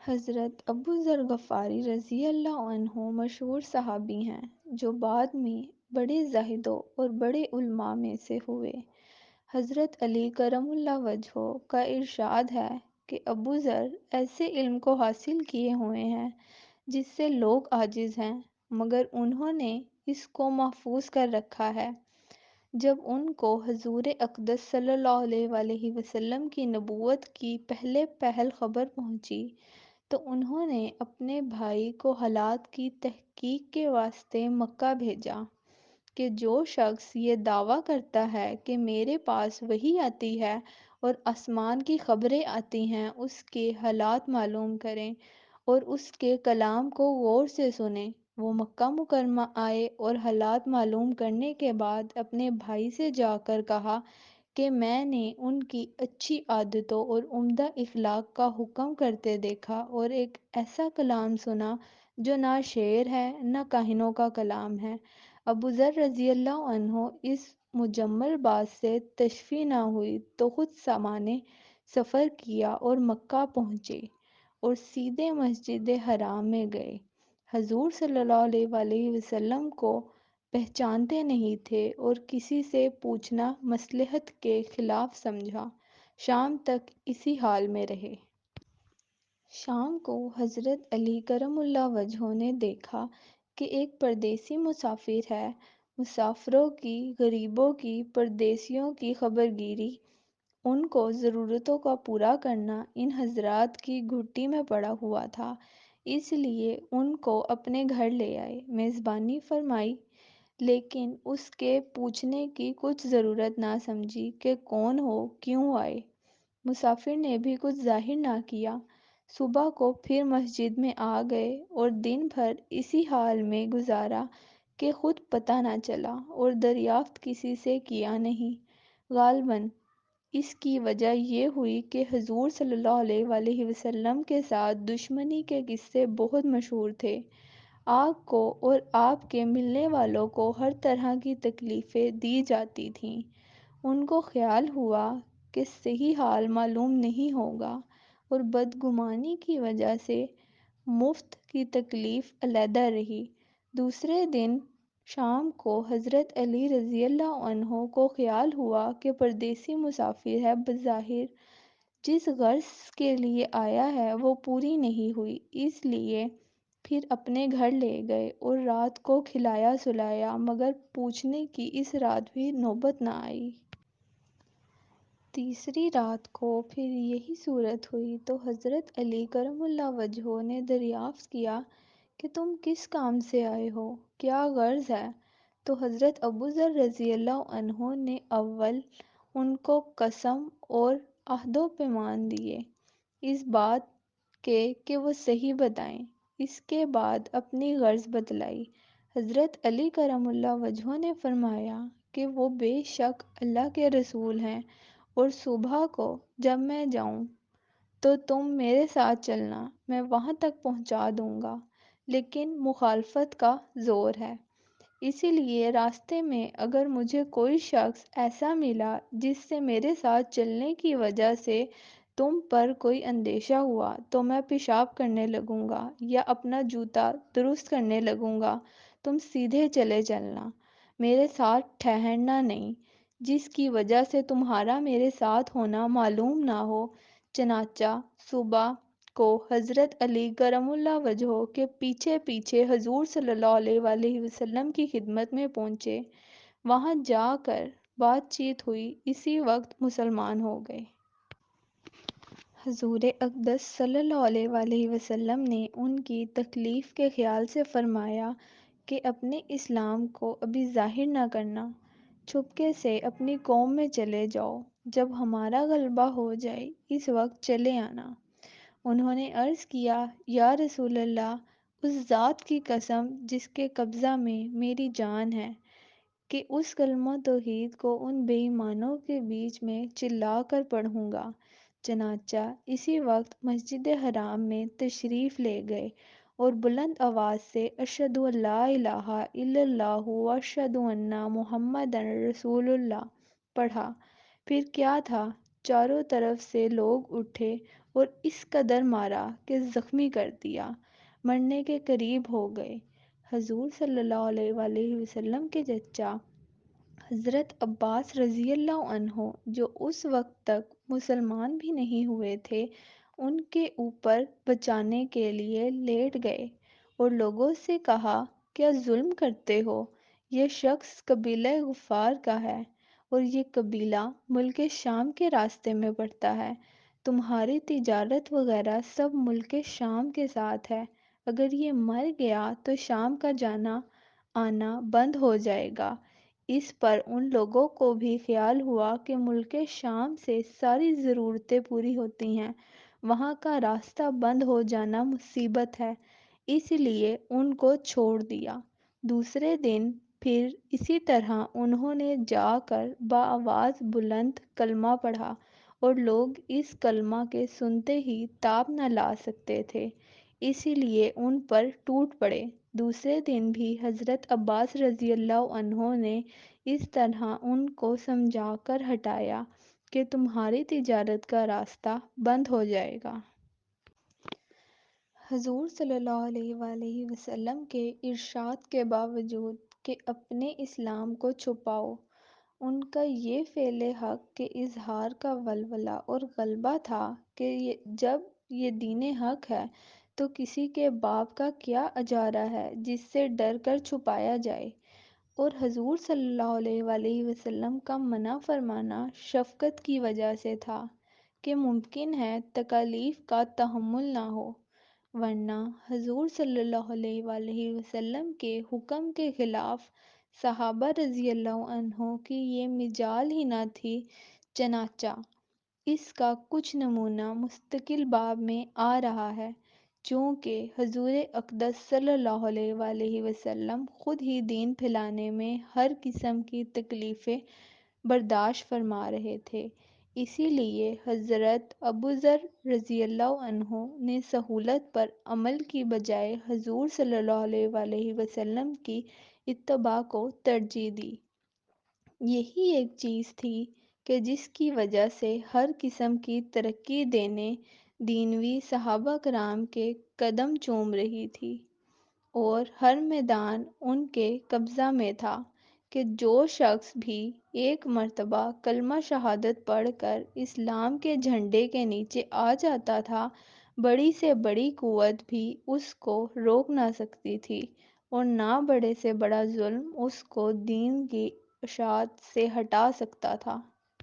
حضرت ابو ذر غفاری رضی اللہ عنہ مشہور صحابی ہیں جو بعد میں بڑے زاہدوں اور بڑے علماء میں سے ہوئے۔ حضرت علی کرم اللہ وجہہ کا ارشاد ہے کہ ابو ذر ایسے علم کو حاصل کیے ہوئے ہیں جس سے لوگ عاجز ہیں، مگر انہوں نے اس کو محفوظ کر رکھا ہے۔ جب ان کو حضور اقدس صلی اللہ علیہ وآلہ وسلم کی نبوت کی پہلے پہل خبر پہنچی تو انہوں نے اپنے بھائی کو حالات کی تحقیق کے واسطے مکہ بھیجا کہ جو شخص یہ دعویٰ کرتا ہے کہ میرے پاس وحی آتی ہے اور آسمان کی خبریں آتی ہیں، اس کے حالات معلوم کریں اور اس کے کلام کو غور سے سنیں۔ وہ مکہ مکرمہ آئے اور حالات معلوم کرنے کے بعد اپنے بھائی سے جا کر کہا کہ میں نے ان کی اچھی عادتوں اور عمدہ اخلاق کا حکم کرتے دیکھا اور ایک ایسا کلام سنا جو نہ شعر ہے نہ کاہنوں کا کلام ہے۔ ابو ذر رضی اللہ عنہ اس مجمل بات سے تشفی نہ ہوئی تو خود سامانِ سفر کیا اور مکہ پہنچے اور سیدھے مسجد حرام میں گئے۔ حضور صلی اللہ علیہ وآلہ وسلم کو پہچانتے نہیں تھے اور کسی سے پوچھنا مصلحت کے خلاف سمجھا۔ شام تک اسی حال میں رہے۔ شام کو حضرت علی کرم اللہ وجہہ نے دیکھا کہ ایک پردیسی مسافر ہے۔ مسافروں کی، غریبوں کی، پردیسیوں کی خبرگیری، ان کو ضرورتوں کا پورا کرنا ان حضرات کی گھٹی میں پڑا ہوا تھا، اس لیے ان کو اپنے گھر لے آئے، میزبانی فرمائی، لیکن اس کے پوچھنے کی کچھ ضرورت نہ سمجھی کہ کون ہو، کیوں آئے۔ مسافر نے بھی کچھ ظاہر نہ کیا۔ صبح کو پھر مسجد میں آ گئے اور دن بھر اسی حال میں گزارا کہ خود پتہ نہ چلا اور دریافت کسی سے کیا نہیں۔ غالباً اس کی وجہ یہ ہوئی کہ حضور صلی اللہ علیہ وآلہ وسلم کے ساتھ دشمنی کے قصے بہت مشہور تھے۔ آپ کو اور آپ کے ملنے والوں کو ہر طرح کی تکلیفیں دی جاتی تھیں۔ ان کو خیال ہوا کہ صحیح حال معلوم نہیں ہوگا اور بدگمانی کی وجہ سے مفت کی تکلیف علیحدہ رہی۔ دوسرے دن شام کو حضرت علی رضی اللہ عنہ کو خیال ہوا کہ پردیسی مسافر ہے، بظاہر جس غرض کے لیے آیا ہے وہ پوری نہیں ہوئی، اس لیے پھر اپنے گھر لے گئے اور رات کو کھلایا سلایا، مگر پوچھنے کی اس رات بھی نوبت نہ آئی۔ تیسری رات کو پھر یہی صورت ہوئی تو حضرت علی کرم اللہ وجہہ نے دریافت کیا کہ تم کس کام سے آئے ہو، کیا غرض ہے؟ تو حضرت ابو ذر رضی اللہ عنہ نے اول ان کو قسم اور عہد و پیمان دیے اس بات کے کہ وہ صحیح بتائیں، اس کے بعد اپنی غرض بتلائی۔ حضرت علی کرم اللہ وجہہ نے فرمایا کہ وہ بے شک اللہ کے رسول ہیں اور صبح کو جب میں جاؤں تو تم میرے ساتھ چلنا، میں وہاں تک پہنچا دوں گا، لیکن مخالفت کا زور ہے، اسی لیے راستے میں اگر مجھے کوئی شخص ایسا ملا جس سے میرے ساتھ چلنے کی وجہ سے تم پر کوئی اندیشہ ہوا تو میں پیشاب کرنے لگوں گا یا اپنا جوتا درست کرنے لگوں گا، تم سیدھے چلے چلنا، میرے ساتھ ٹھہرنا نہیں، جس کی وجہ سے تمہارا میرے ساتھ ہونا معلوم نہ ہو۔ چنانچہ صبح کو حضرت علی کرم اللہ وجہہ کے پیچھے پیچھے حضور صلی اللہ علیہ وآلہ وسلم کی خدمت میں پہنچے، وہاں جا کر بات چیت ہوئی، اسی وقت مسلمان ہو گئے۔ حضور اقدس صلی اللہ علیہ وآلہ وسلم نے ان کی تکلیف کے خیال سے فرمایا کہ اپنے اسلام کو ابھی ظاہر نہ کرنا، چھپکے سے اپنی قوم میں چلے جاؤ، جب ہمارا غلبہ ہو جائے اس وقت چلے آنا۔ انہوں نے عرض کیا، یا رسول اللہ، اس ذات کی قسم جس کے قبضہ میں میری جان ہے کہ اس کلمہ توحید کو ان بے ایمانوں کے بیچ میں چلا کر پڑھوں گا۔ چنانچہ اسی وقت مسجد حرام میں تشریف لے گئے اور بلند آواز سے اشہد ان لا الہ الا اللہ و اشہد ان محمدً رسول اللہ پڑھا۔ پھر کیا تھا، چاروں طرف سے لوگ اٹھے اور اس قدر مارا کہ زخمی کر دیا، مرنے کے قریب ہو گئے۔ حضور صلی اللہ علیہ وآلہ وسلم کے چچا حضرت عباس رضی اللہ عنہ، جو اس وقت تک مسلمان بھی نہیں ہوئے تھے، ان کے اوپر بچانے کے لیے لیٹ گئے اور لوگوں سے کہا، کیا ظلم کرتے ہو؟ یہ شخص قبیلہ غفار کا ہے اور یہ قبیلہ ملک شام کے راستے میں پڑتا ہے۔ تمہاری تجارت وغیرہ سب ملک شام کے ساتھ ہے۔ اگر یہ مر گیا تو شام کا جانا آنا بند ہو جائے گا۔ اس پر ان لوگوں کو بھی خیال ہوا کہ ملک شام سے ساری ضرورتیں پوری ہوتی ہیں، وہاں کا راستہ بند ہو جانا مصیبت ہے، اس لیے ان کو چھوڑ دیا۔ دوسرے دن پھر اسی طرح انہوں نے جا کر بآواز بلند کلمہ پڑھا اور لوگ اس کلمہ کے سنتے ہی تاب نہ لا سکتے تھے، اسی لیے ان پر ٹوٹ پڑے۔ دوسرے دن بھی حضرت عباس رضی اللہ عنہ نے اس طرح ان کو سمجھا کر ہٹایا کہ تمہاری تجارت کا راستہ بند ہو جائے گا۔ حضور صلی اللہ علیہ وآلہ وسلم کے ارشاد کے باوجود کہ اپنے اسلام کو چھپاؤ، ان کا یہ فعل حق کے اظہار کا ولولہ اور غلبہ تھا کہ جب یہ دین حق ہے تو کسی کے باپ کا کیا اجارہ ہے جس سے ڈر کر چھپایا جائے، اور حضور صلی اللہ علیہ وآلہ وسلم کا منع فرمانا شفقت کی وجہ سے تھا کہ ممکن ہے تکالیف کا تحمل نہ ہو، ورنہ حضور صلی اللہ علیہ وآلہ وسلم کے حکم کے خلاف صحابہ رضی اللہ عنہ کی یہ مجال ہی نہ تھی۔ چنانچہ اس کا کچھ نمونہ مستقل باب میں آ رہا ہے، چونکہ حضور اقدس صلی اللہ علیہ وآلہ وسلم خود ہی دین پھیلانے میں ہر قسم کی تکلیفیں برداشت فرما رہے تھے، اسی لیے حضرت ابوذر رضی اللہ عنہ نے سہولت پر عمل کی بجائے حضور صلی اللہ علیہ وآلہ وسلم کی اتباع کو ترجیح دی۔ یہی ایک چیز تھی کہ جس کی وجہ سے ہر قسم کی ترقی دینے دینوی صحابہ کرام کے قدم چوم رہی تھی، اور ہر میدان ان کے قبضہ میں تھا کہ جو شخص بھی ایک مرتبہ کلمہ شہادت پڑھ کر اسلام کے جھنڈے کے نیچے آ جاتا تھا، بڑی سے بڑی قوت بھی اس کو روک نہ سکتی تھی، اور نہ بڑے سے بڑا ظلم اس کو دین کی اشاعت سے ہٹا سکتا تھا۔